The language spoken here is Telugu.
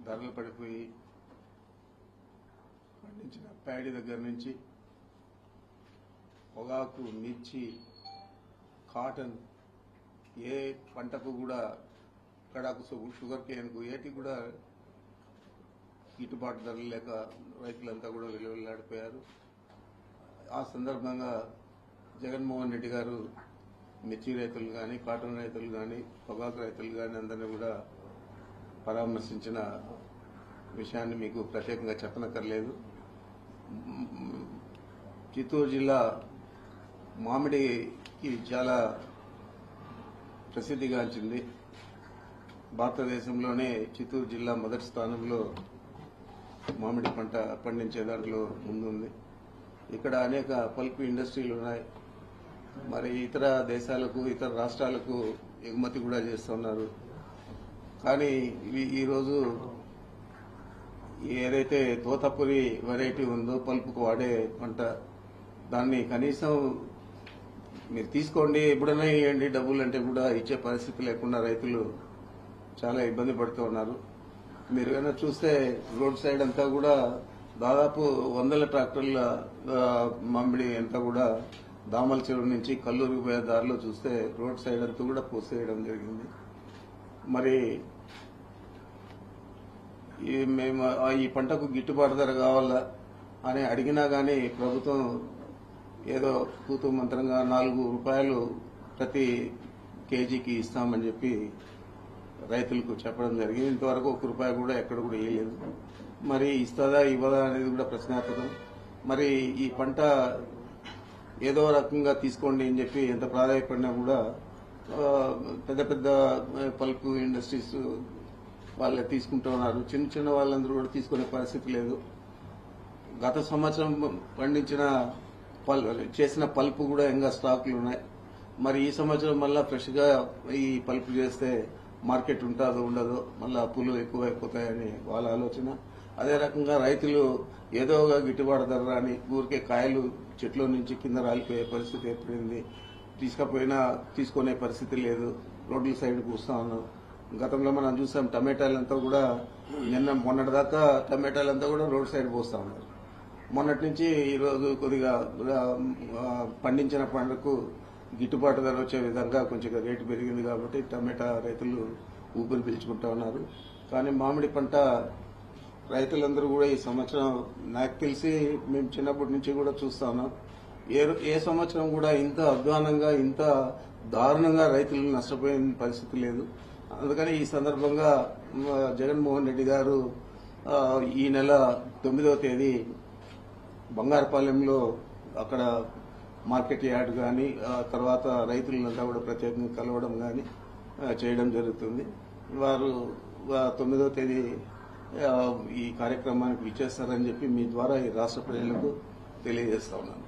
ధరలు పడిపోయి పండించిన ప్యాడీ దగ్గర నుంచి పొగాకు, మిర్చి, కాటన్, ఏ పంటకు కూడా కడాకు, షుగర్ కేన్కు ఏటి కూడా గిట్టుబాటు ధరలు లేక రైతులంతా కూడా విలువలాడిపోయారు. ఆ సందర్భంగా జగన్మోహన్ రెడ్డి గారు మిర్చి రైతులు కానీ, కాటన్ రైతులు కానీ, పొగాకు రైతులు కానీ అందరినీ కూడా పరామర్శించిన విషయాన్ని మీకు ప్రత్యేకంగా చెప్పనక్కర్లేదు. చిత్తూరు జిల్లా మామిడికి చాలా ప్రసిద్ధిగాంచింది. భారతదేశంలోనే చిత్తూరు జిల్లా మొదటి స్థానంలో మామిడి పంట పండించే దాంట్లో ముందుంది. ఇక్కడ అనేక పల్ప్ ఇండస్ట్రీలు ఉన్నాయి. మరి ఇతర దేశాలకు, ఇతర రాష్ట్రాలకు ఎగుమతి కూడా చేస్తున్నారు. కానీ ఈరోజు ఏదైతే తోతపురి వెరైటీ ఉందో పల్పుకు వాడే పంట, దాన్ని కనీసం మీరు తీసుకోండి, ఎప్పుడైనా ఇవ్వండి డబ్బులు అంటే కూడా ఇచ్చే పరిస్థితి లేకుండా రైతులు చాలా ఇబ్బంది పడుతూ ఉన్నారు. మీరు కన్నా చూస్తే రోడ్ సైడ్ అంతా కూడా దాదాపు 100 ట్రాక్టర్ల మామిడి అంతా కూడా దామల చెరువు నుంచి కల్లూరుకు పోయే దారిలో చూస్తే రోడ్ సైడ్ అంతా కూడా పోసేయడం జరిగింది. మరి మేము ఈ పంటకు గిట్టుబాటు ధర కావాలా అని అడిగినా కానీ ప్రభుత్వం ఏదో తూతూ మంత్రంగా 4 రూపాయలు ప్రతి కేజీకి ఇస్తామని చెప్పి రైతులకు చెప్పడం జరిగింది. ఇంతవరకు 1 రూపాయి కూడా ఎక్కడ కూడా ఇవ్వలేదు. మరి ఇస్తుందా ఇవ్వదా అనేది కూడా ప్రశ్నార్థకం. మరి ఈ పంట ఏదో రకంగా తీసుకోండి అని చెప్పి ఎంత ప్రాధాన్యపడినా కూడా పెద్ద పెద్ద పల్ప్ ఇండస్ట్రీస్ వాళ్ళే తీసుకుంటూ ఉన్నారు. చిన్న చిన్న వాళ్ళందరూ కూడా తీసుకునే పరిస్థితి లేదు. గత సంవత్సరం పండించిన చేసిన పల్పు కూడా ఇంకా స్టాకులు ఉన్నాయి. మరి ఈ సంవత్సరం మళ్ళా ఫ్రెష్ గా ఈ పల్పు చేస్తే మార్కెట్ ఉంటుందో ఉండదో, మళ్ళీ అప్పులు ఎక్కువైపోతాయని వాళ్ళ ఆలోచన. అదే రకంగా రైతులు ఏదో గిట్టుబాటు ధర రాని ఊరికే కాయలు చెట్లో నుంచి కింద రాలిపోయే పరిస్థితి ఏర్పడింది. తీసుకుపోయినా తీసుకునే పరిస్థితి లేదు. రోడ్ల సైడ్ కూస్తా ఉన్నాం. గతంలో మనం చూసాం టమాటాలంతా కూడా మొన్నటి దాకా టమాటాలంతా కూడా రోడ్ సైడ్ పోస్తా ఉన్నారు. మొన్నటి నుంచి ఈరోజు కొద్దిగా పండించిన పంటకు గిట్టుబాటు ధర వచ్చే విధంగా కొంచెం రేటు పెరిగింది కాబట్టి టమాటా రైతులు ఊపిరి పీల్చుకుంటా ఉన్నారు. కానీ మామిడి పంట రైతులందరూ కూడా ఈ సంవత్సరం నాకు తెలిసి మేము చిన్నప్పటి నుంచి కూడా చూస్తా ఉన్నాం. ఏ సంవత్సరం కూడా ఇంత అధ్వానంగా, ఇంత దారుణంగా రైతులు నష్టపోయిన పరిస్థితి లేదు. అందుకని ఈ సందర్భంగా జగన్మోహన్ రెడ్డి గారు ఈ నెల 9వ తేదీ బంగారపాలెంలో అక్కడ మార్కెట్ యార్డ్ కానీ తర్వాత రైతులంతా కూడా ప్రత్యేకంగా కలవడం కానీ చేయడం జరుగుతుంది. వారు 9వ తేదీ ఈ కార్యక్రమానికి విచ్చేస్తారని చెప్పి మీ ద్వారా ఈ రాష్ట్ర ప్రజలకు తెలియజేస్తా ఉన్నాను.